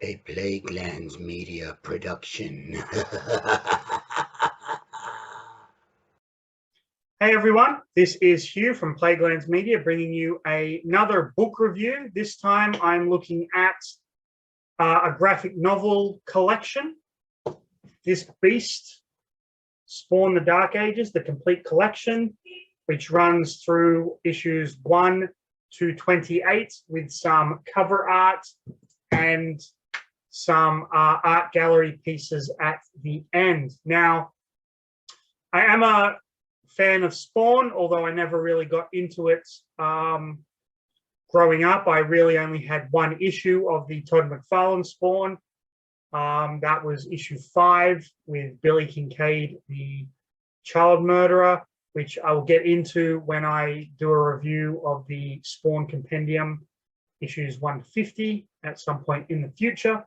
A Plaguelands Media production. Hey everyone, this is Hugh from Plaguelands Media bringing you another book review. This time I'm looking at a graphic novel collection. This beast, Spawn the Dark Ages, the complete collection, which runs through issues 1 to 28 with some cover art and some art gallery pieces at the end. Now, I am a fan of Spawn, although I never really got into it growing up. I really only had one issue of the Todd McFarlane Spawn. That was issue 5 with Billy Kincaid, the child murderer, which I will get into when I do a review of the Spawn Compendium, issues 150 at some point in the future.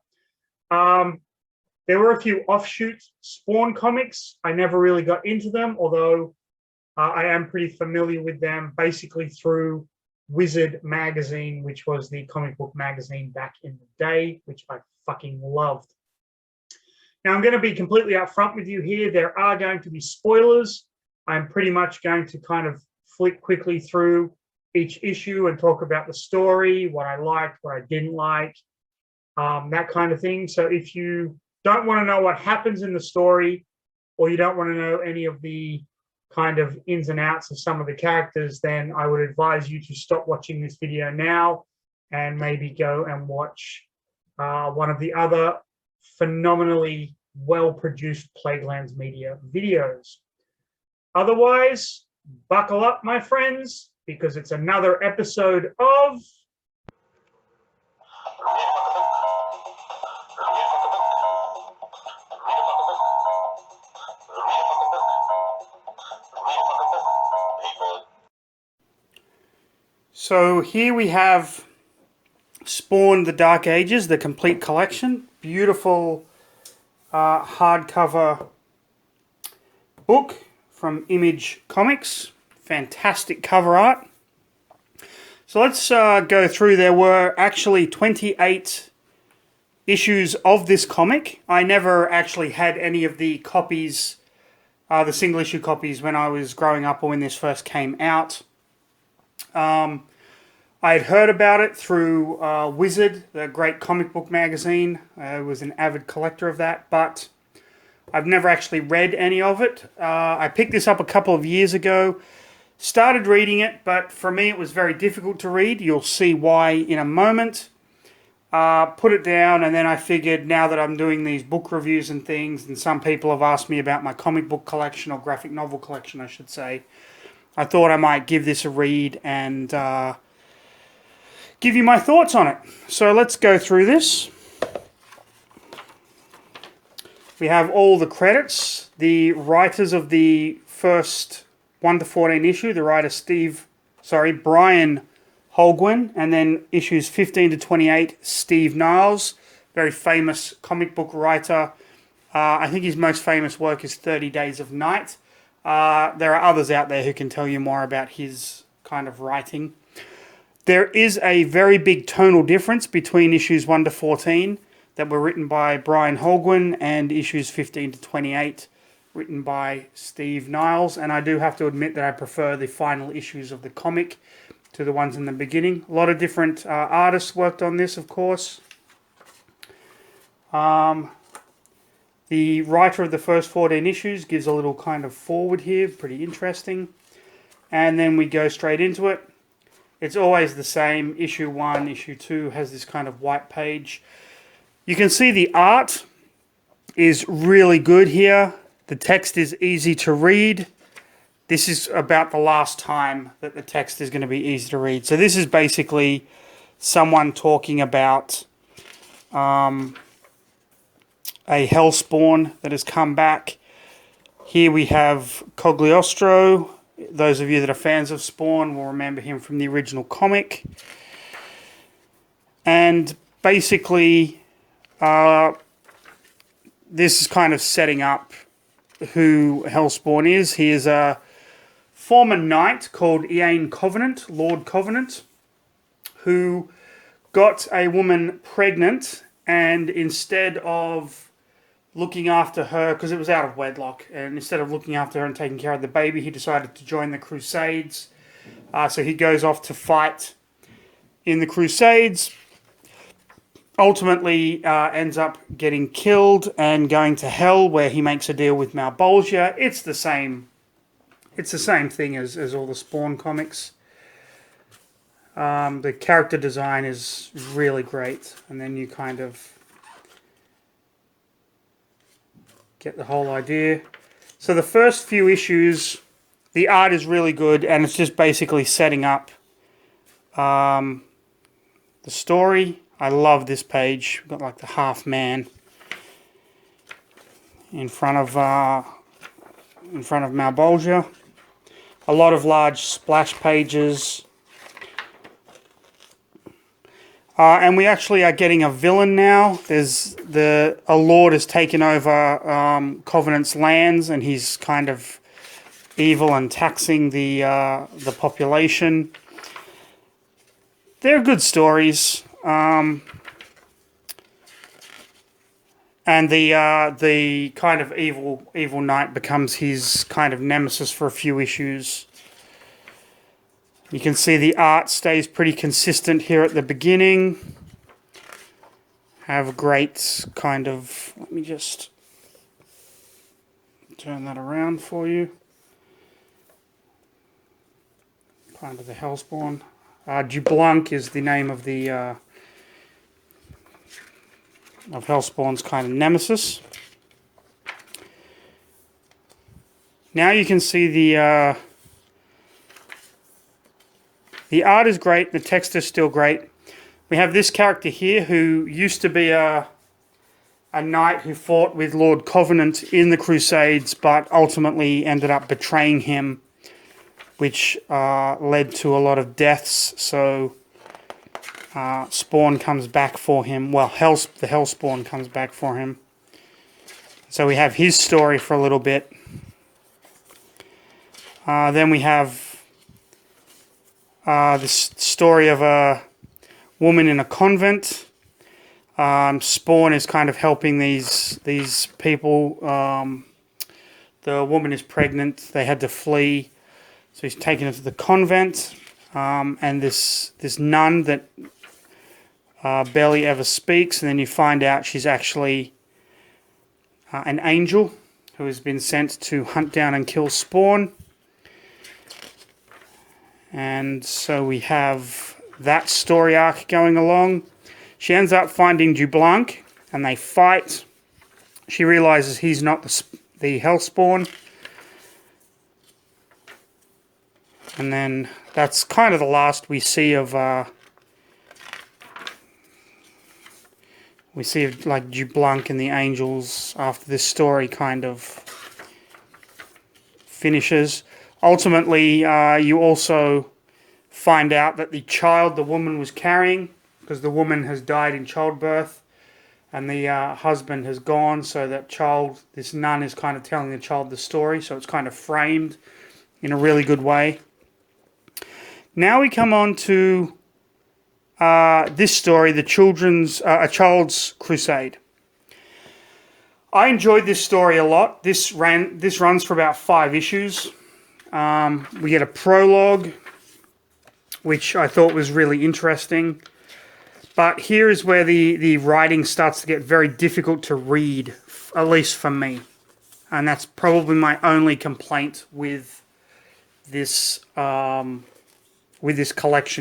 There were a few offshoot Spawn comics. I never really got into them, although I am pretty familiar with them basically through Wizard magazine, which was the comic book magazine back in the day, which I fucking loved. Now, I'm going to be completely upfront with you here. There are going to be spoilers. I'm pretty much going to kind of flick quickly through each issue and talk about the story, what I liked, what I didn't like, that kind of thing. So if you don't want to know what happens in the story, or you don't want to know any of the kind of ins and outs of some of the characters, then I would advise you to stop watching this video now and maybe go and watch one of the other phenomenally well-produced Plaguelands Media videos. Otherwise, buckle up, my friends, because it's another episode of So here we have Spawn the Dark Ages, the complete collection. Beautiful hardcover book from Image Comics. Fantastic cover art. So let's go through. There were actually 28 issues of this comic. I never actually had any of the copies, the single issue copies, when I was growing up or when this first came out. I had heard about it through Wizard, the great comic book magazine. I was an avid collector of that, but I've never actually read any of it. I picked this up a couple of years ago, started reading it, but for me it was very difficult to read. You'll see why in a moment. Put it down, and then I figured, now that I'm doing these book reviews and things, and some people have asked me about my comic book collection, or graphic novel collection I should say, I thought I might give this a read and give you my thoughts on it. So let's go through this. We have all the credits. The writers of the first 1 to 14 issue, the writer Brian Holguin, and then issues 15 to 28, Steve Niles, very famous comic book writer. I think his most famous work is 30 Days of Night. There are others out there who can tell you more about his kind of writing. There is a very big tonal difference between issues 1 to 14 that were written by Brian Holguin and issues 15 to 28 written by Steve Niles. And I do have to admit that I prefer the final issues of the comic to the ones in the beginning. A lot of different artists worked on this, of course. The writer of the first 14 issues gives a little kind of forward here, pretty interesting. And then we go straight into it. It's always the same. Issue 1, issue 2 has this kind of white page. You can see the art is really good here. The text is easy to read. This is about the last time that the text is going to be easy to read. So this is basically someone talking about a Hellspawn that has come back. Here we have Cogliostro. Those of you that are fans of Spawn will remember him from the original comic. And basically, this is kind of setting up who Hellspawn is. He is a former knight called Ian Covenant, Lord Covenant, who got a woman pregnant and instead of looking after her, because it was out of wedlock, and instead of looking after her and taking care of the baby, he decided to join the Crusades. So he goes off to fight in the Crusades, ultimately ends up getting killed and going to hell, where he makes a deal with Malbolgia. It's the same thing as all the Spawn comics. The character design is really great, and then you kind of get the whole idea. So the first few issues, the art is really good, and it's just basically setting up the story. I love this page. We've got like the half man in front of Malbolgia. A lot of large splash pages. And we actually are getting a villain now. A lord has taken over Covenant's lands, and he's kind of evil and taxing the population. They're good stories. And the kind of evil knight becomes his kind of nemesis for a few issues. You can see the art stays pretty consistent here at the beginning. Have a great kind of... Let me just turn that around for you. Kind of the Hellspawn. Dublanc is the name of the... of Hellspawn's kind of nemesis. Now you can see the art is great, the text is still great. We have this character here who used to be a knight who fought with Lord Covenant in the Crusades, but ultimately ended up betraying him, which led to a lot of deaths. So Spawn comes back for him. Well, the Hellspawn comes back for him. So we have his story for a little bit. Then we have this story of a woman in a convent. Spawn is kind of helping these people. The woman is pregnant. They had to flee, so he's taken her to the convent. And this nun that barely ever speaks, and then you find out she's actually an angel who has been sent to hunt down and kill Spawn. And so we have that story arc going along. She ends up finding Dublanc, and they fight. She realizes he's not the Hellspawn. And then that's kind of the last we see of like Dublanc and the angels after this story kind of finishes. Ultimately, you also find out that the child the woman was carrying, because the woman has died in childbirth and the husband has gone, so that child, this nun is kind of telling the child the story, so it's kind of framed in a really good way. Now we come on to this story, A Child's Crusade. I enjoyed this story a lot. This runs for about 5 issues. We get a prologue, which I thought was really interesting. But here is where the writing starts to get very difficult to read, at least for me. And that's probably my only complaint with this collection,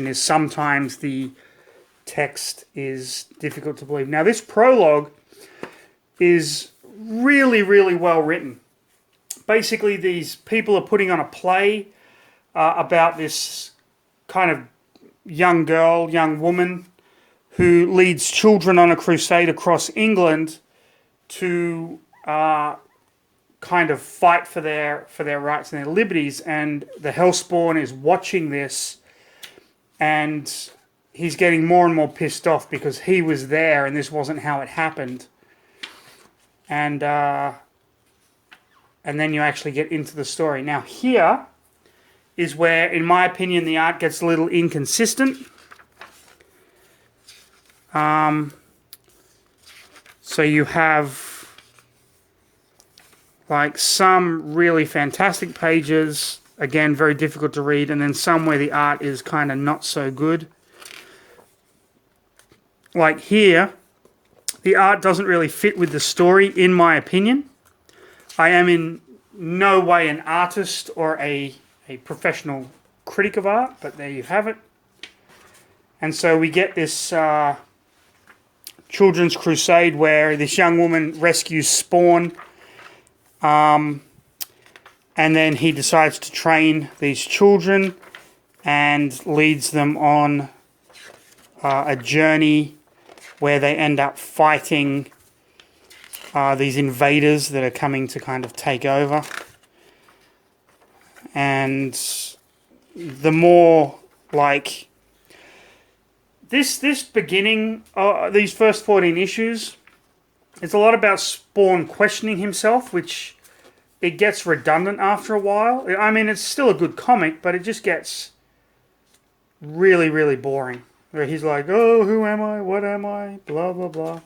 is sometimes the text is difficult to believe. Now, this prologue is really, really well written. Basically, these people are putting on a play about this kind of young woman who leads children on a crusade across England to kind of fight for their rights and their liberties. And the Hellspawn is watching this, and he's getting more and more pissed off because he was there and this wasn't how it happened. And then you actually get into the story. Now, here is where, in my opinion, the art gets a little inconsistent. So you have like some really fantastic pages, again, very difficult to read, and then some where the art is kind of not so good. Like here, the art doesn't really fit with the story, in my opinion. I am in no way an artist or a professional critic of art, but there you have it. And so we get this children's crusade where this young woman rescues Spawn, and then he decides to train these children and leads them on a journey where they end up fighting these invaders that are coming to kind of take over. And the more like this beginning, these first 14 issues, it's a lot about Spawn questioning himself, which it gets redundant after a while. I mean, it's still a good comic, but it just gets really, really boring. Where he's like, oh, who am I? What am I? Blah, blah, blah.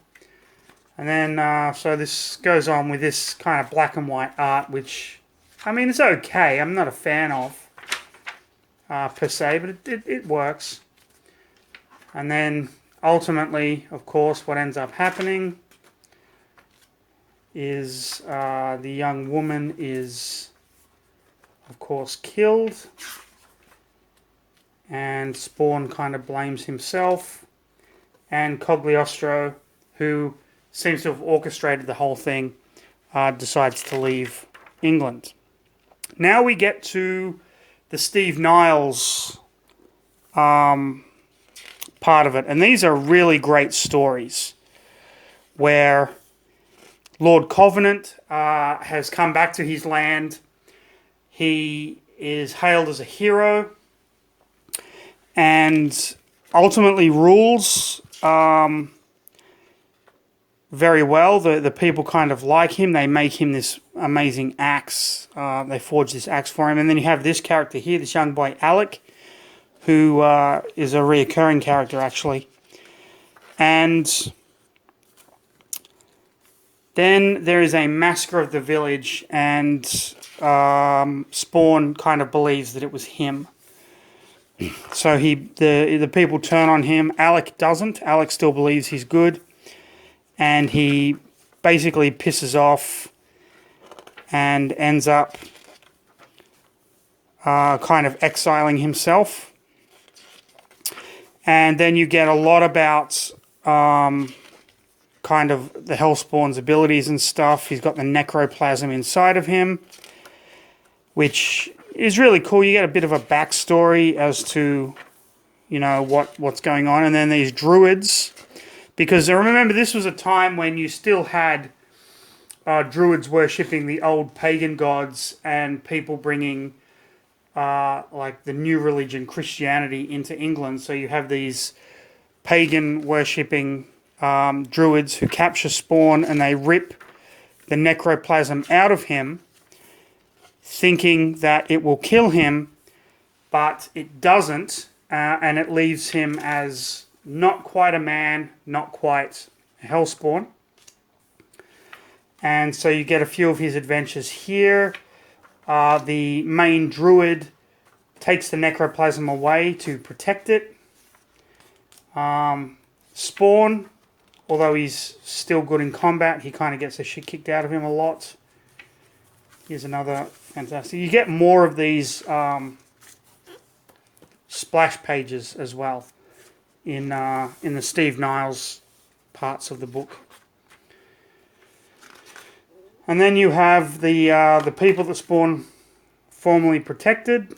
And then, so this goes on with this kind of black and white art, which, I mean, it's okay. I'm not a fan of, per se, but it works. And then, ultimately, of course, what ends up happening is the young woman is, of course, killed. And Spawn kind of blames himself. And Cogliostro, who seems to have orchestrated the whole thing, decides to leave England. Now we get to the Steve Niles part of it. And these are really great stories where Lord Covenant has come back to his land. He is hailed as a hero and ultimately rules very well. The people kind of like him. They make him this amazing axe. They forge this axe for him. And then you have this character here, this young boy, Alec, who is a reoccurring character, actually. And then there is a massacre of the village, and Spawn kind of believes that it was him. So the people turn on him. Alec doesn't. Alec still believes he's good. And he basically pisses off and ends up kind of exiling himself. And then you get a lot about kind of the Hellspawn's abilities and stuff. He's got the necroplasm inside of him, which is really cool. You get a bit of a backstory as to, you know, what's going on. And then these druids, because I remember this was a time when you still had druids worshipping the old pagan gods and people bringing like the new religion, Christianity, into England. So you have these pagan worshipping druids who capture Spawn and they rip the necroplasm out of him, thinking that it will kill him, but it doesn't, and it leaves him as not quite a man, not quite a Hellspawn. And so you get a few of his adventures here. The main druid takes the necroplasm away to protect it. Spawn, although he's still good in combat, he kind of gets the shit kicked out of him a lot. Here's another fantastic. You get more of these splash pages as well in the Steve Niles parts of the book. And then you have the people that Spawn formerly protected.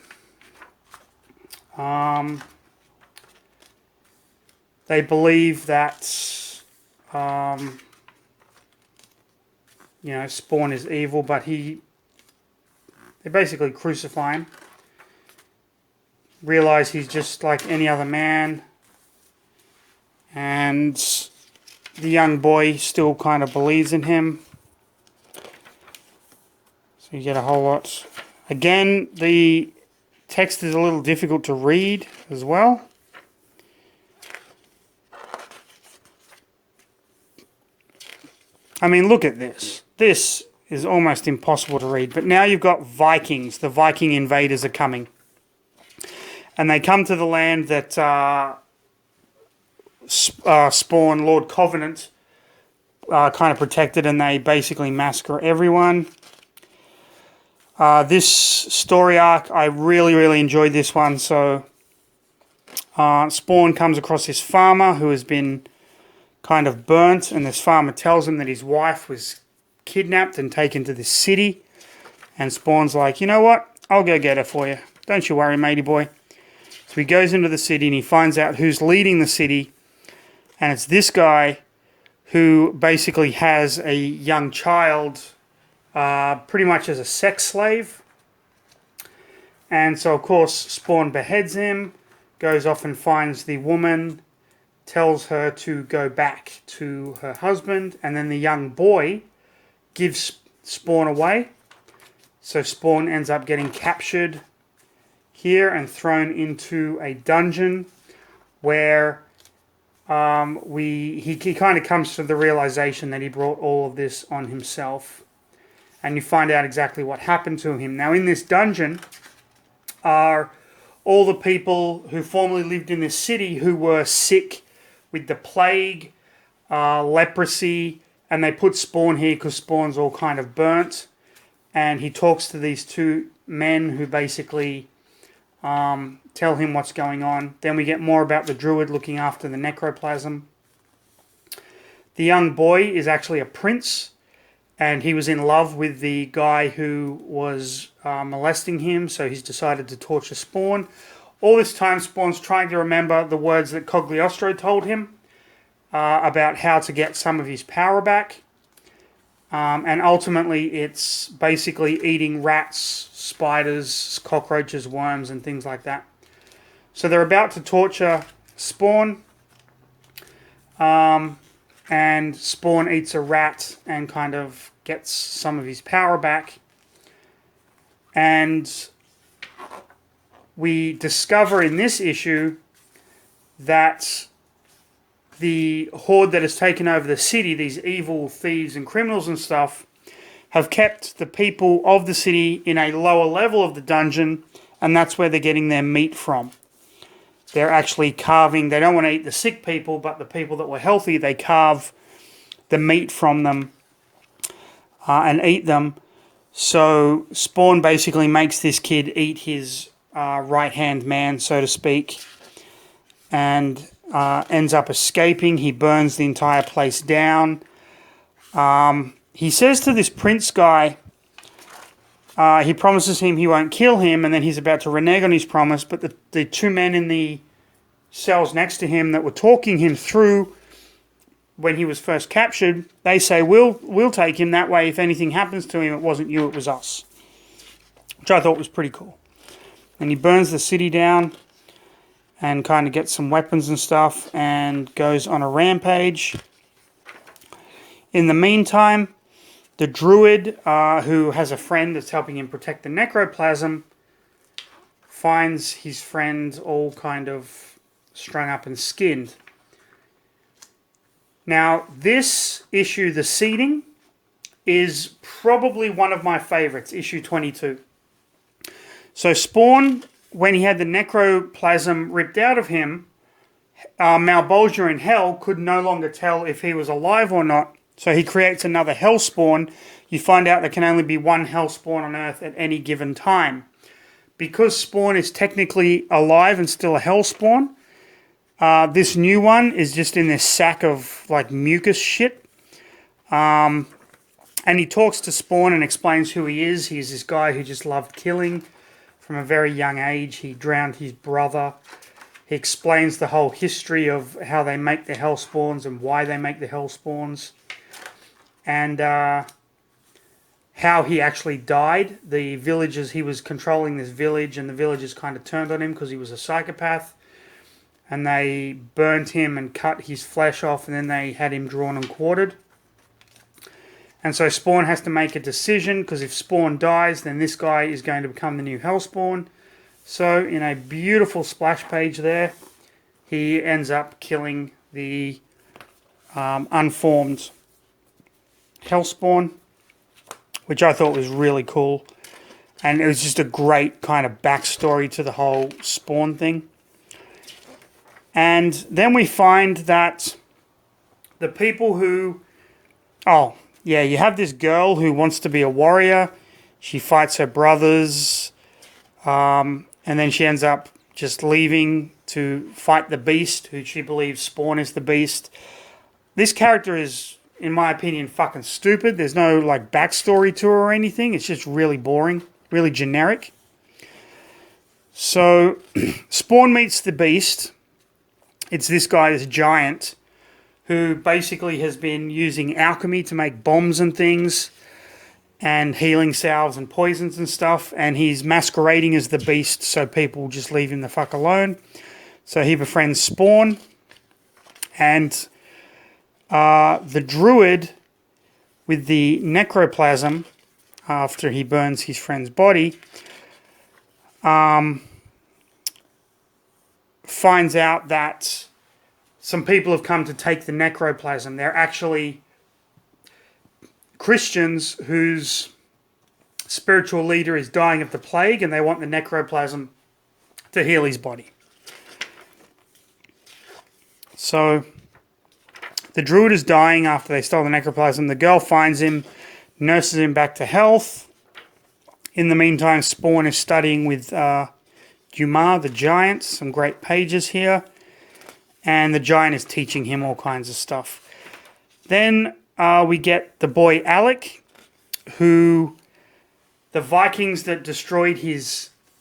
They believe that you know, Spawn is evil, but they basically crucify him. Realize he's just like any other man. And the young boy still kind of believes in him. So you get a whole lot. Again, the text is a little difficult to read as well. I mean, look at this. This is almost impossible to read. But now you've got Vikings. The Viking invaders are coming. And they come to the land that Spawn, Lord Covenant, kind of protected, and they basically massacre everyone. This story arc, I really, really enjoyed this one. So Spawn comes across this farmer who has been kind of burnt, and this farmer tells him that his wife was kidnapped and taken to this city. And Spawn's like, you know what? I'll go get her for you. Don't you worry, matey boy. So he goes into the city and he finds out who's leading the city. And it's this guy who basically has a young child pretty much as a sex slave. And so, of course, Spawn beheads him, goes off and finds the woman, tells her to go back to her husband, and then the young boy gives Spawn away. So Spawn ends up getting captured here and thrown into a dungeon where he kind of comes to the realization that he brought all of this on himself. And you find out exactly what happened to him. Now, in this dungeon are all the people who formerly lived in this city who were sick with the plague, leprosy, and they put Spawn here because Spawn's all kind of burnt. And he talks to these two men who basically tell him what's going on. Then we get more about the druid looking after the necroplasm. The young boy is actually a prince, and he was in love with the guy who was molesting him, so he's decided to torture Spawn. All this time, Spawn's trying to remember the words that Cogliostro told him about how to get some of his power back. And ultimately, it's basically eating rats, spiders, cockroaches, worms, and things like that. So they're about to torture Spawn. And Spawn eats a rat and kind of gets some of his power back. And we discover in this issue that the horde that has taken over the city, these evil thieves and criminals and stuff, have kept the people of the city in a lower level of the dungeon, and that's where they're getting their meat from. They're actually carving, they don't want to eat the sick people, but the people that were healthy, they carve the meat from them and eat them. So Spawn basically makes this kid eat his right-hand man, so to speak, and ends up escaping. He burns the entire place down. He says to this prince guy, he promises him he won't kill him, and then he's about to renege on his promise, but the two men in the cells next to him that were talking him through when he was first captured, they say, we'll take him, that way if anything happens to him, it wasn't you, it was us. Which I thought was pretty cool. And he burns the city down and kind of gets some weapons and stuff and goes on a rampage. In the meantime, the druid, who has a friend that's helping him protect the necroplasm, finds his friend all kind of strung up and skinned. Now, this issue, the seeding, is probably one of my favorites, issue 22. So Spawn, when he had the necroplasm ripped out of him, Malbolgia in Hell could no longer tell if he was alive or not. So he creates another Hell Spawn. You find out there can only be one Hell Spawn on Earth at any given time. Because Spawn is technically alive and still a Hell Spawn, this new one is just in this sack of like mucus shit. And he talks to Spawn and explains who he is. He's this guy who just loved killing from a very young age. He drowned his brother. He explains the whole history of how they make the Hell Spawns and why they make the Hell Spawns. And how he actually died. The villagers, he was controlling this village, and the villagers kind of turned on him because he was a psychopath. And they burnt him and cut his flesh off, and then they had him drawn and quartered. And so Spawn has to make a decision, because if Spawn dies, then this guy is going to become the new Hellspawn. So in a beautiful splash page there, he ends up killing the unformed Hellspawn, which I thought was really cool. And it was just a great kind of backstory to the whole Spawn thing. And then we find that the people who... Oh, yeah, you have this girl who wants to be a warrior. She fights her brothers. And then she ends up just leaving to fight the Beast, who she believes Spawn is the Beast. This character is, in my opinion, fucking stupid. There's no, like, backstory to her or anything. It's just really boring, really generic. So, Spawn meets the Beast. It's this guy, this giant, who basically has been using alchemy to make bombs and things, and healing salves and poisons and stuff, and he's masquerading as the Beast so people just leave him the fuck alone. So he befriends Spawn, and the druid with the necroplasm, after he burns his friend's body, finds out that some people have come to take the necroplasm. They're actually Christians whose spiritual leader is dying of the plague, and they want the necroplasm to heal his body. So the druid is dying after they stole the necroplasm. The girl finds him, nurses him back to health. In the meantime, Spawn is studying with Dumas, the giant. Some great pages here. And the giant is teaching him all kinds of stuff. Then we get the boy Alec, who the Vikings that destroyed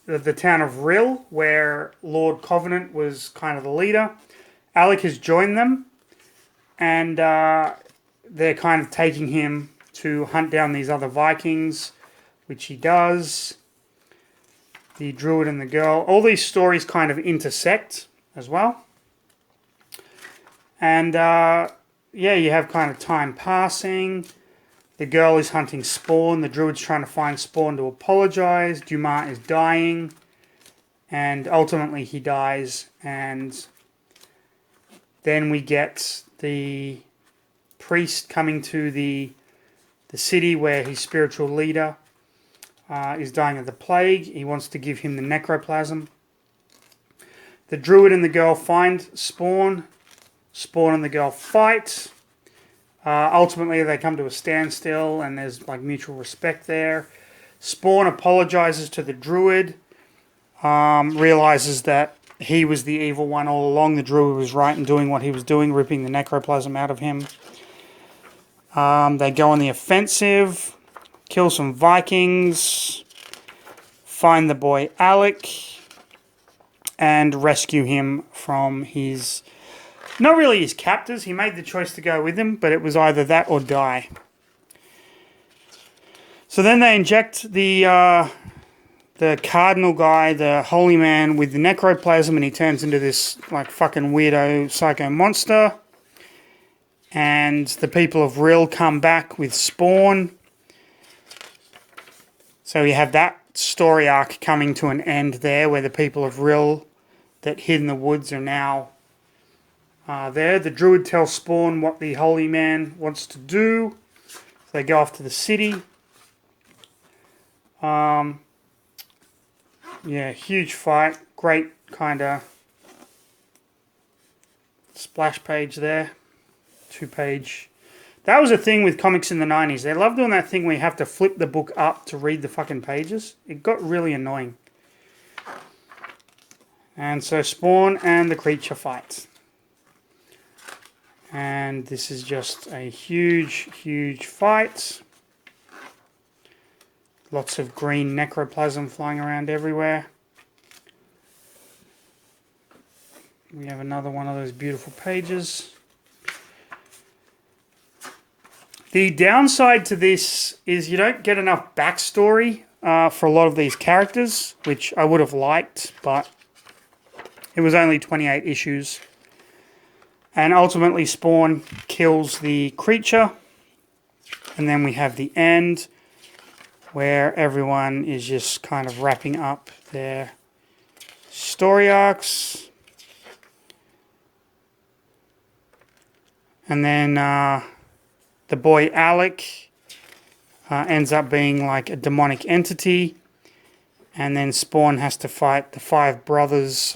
the town of Rill, where Lord Covenant was kind of the leader. Alec has joined them, and they're kind of taking him to hunt down these other Vikings, which he does. The druid and the girl. All these stories kind of intersect as well. And yeah, you have kind of time passing. The girl is hunting Spawn. The druid's trying to find Spawn to apologize. Dumas is dying. And ultimately he dies. And then we get the priest coming to the city where his spiritual leader is dying of the plague. He wants to give him the necroplasm. The druid and the girl find Spawn. Spawn and the girl fight. Ultimately, they come to a standstill, and there's like mutual respect there. Spawn apologizes to the druid, realizes that he was the evil one all along. The druid was right in doing what he was doing, ripping the necroplasm out of him. They go on the offensive, kill some Vikings, find the boy Alec, and rescue him from his... Not really his captors. He made the choice to go with him, but it was either that or die. So then they inject the cardinal guy, the holy man, with the necroplasm, and he turns into this like fucking weirdo psycho monster. And the people of Rill come back with Spawn. So you have that story arc coming to an end there, where the people of Rill that hid in the woods are now there. The druid tells Spawn what the holy man wants to do. So they go off to the city. Yeah, huge fight. Great kind of splash page there. 2-page. That was a thing with comics in the 90s. They loved doing that thing where you have to flip the book up to read the fucking pages. It got really annoying. And so Spawn and the creature fight. And this is just a huge, huge fight. Lots of green necroplasm flying around everywhere. We have another one of those beautiful pages. The downside to this is you don't get enough backstory for a lot of these characters, which I would have liked, but it was only 28 issues. And ultimately Spawn kills the creature. And then we have the end, where everyone is just kind of wrapping up their story arcs. And then the the boy Alec ends up being like a demonic entity. And then Spawn has to fight the 5 brothers.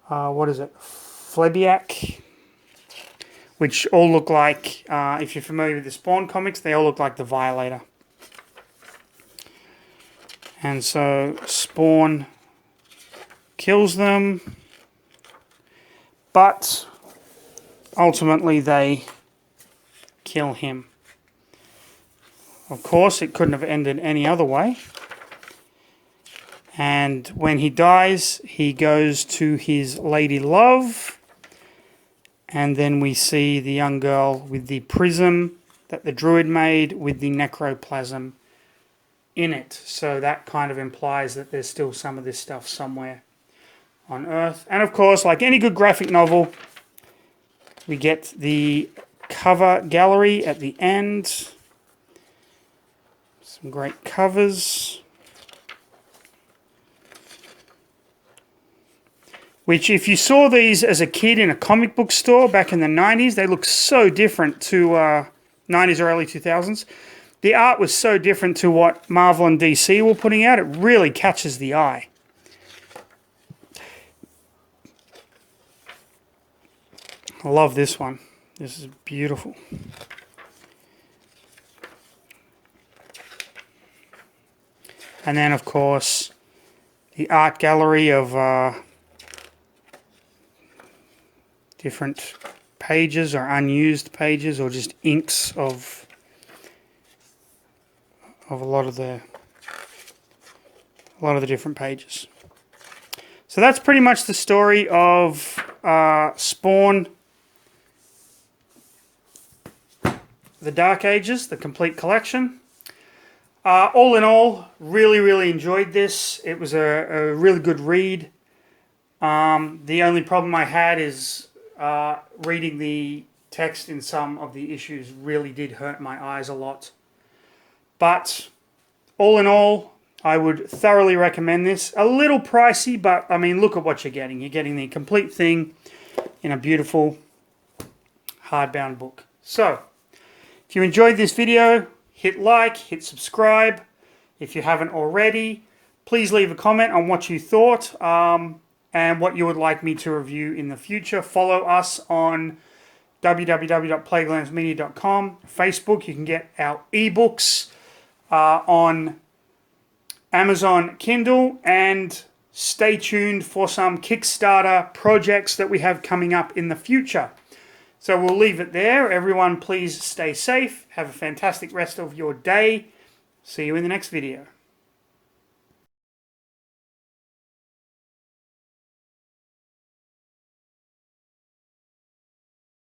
What is it? Flebiac. Which all look like, if you're familiar with the Spawn comics, they all look like the Violator. And so Spawn kills them. But ultimately they kill him. Of course, it couldn't have ended any other way. And when he dies, he goes to his lady love. And then we see the young girl with the prism that the druid made with the necroplasm in it. So that kind of implies that there's still some of this stuff somewhere on Earth. And of course, like any good graphic novel, we get the cover gallery at the end. Some great covers. Which, if you saw these as a kid in a comic book store back in the 90s, they look so different to 90s or early 2000s. The art was so different to what Marvel and DC were putting out. It really catches the eye. I love this one. This is beautiful. And then, of course, the art gallery of different pages or unused pages or just inks of a lot of the different pages. So that's pretty much the story of Spawn, the Dark Ages, the complete collection. All in all, really enjoyed this. It was a really good read. The only problem I had is reading the text in some of the issues really did hurt my eyes a lot. But all in all, I would thoroughly recommend this. A little pricey, but I mean, look at what you're getting. You're getting the complete thing in a beautiful hardbound book. So, if you enjoyed this video, hit like, hit subscribe. If you haven't already, please leave a comment on what you thought and what you would like me to review in the future. Follow us on www.playglamsmedia.com. Facebook, you can get our ebooks on Amazon Kindle, and stay tuned for some Kickstarter projects that we have coming up in the future. So we'll leave it there. Everyone, please stay safe. Have a fantastic rest of your day. See you in the next video.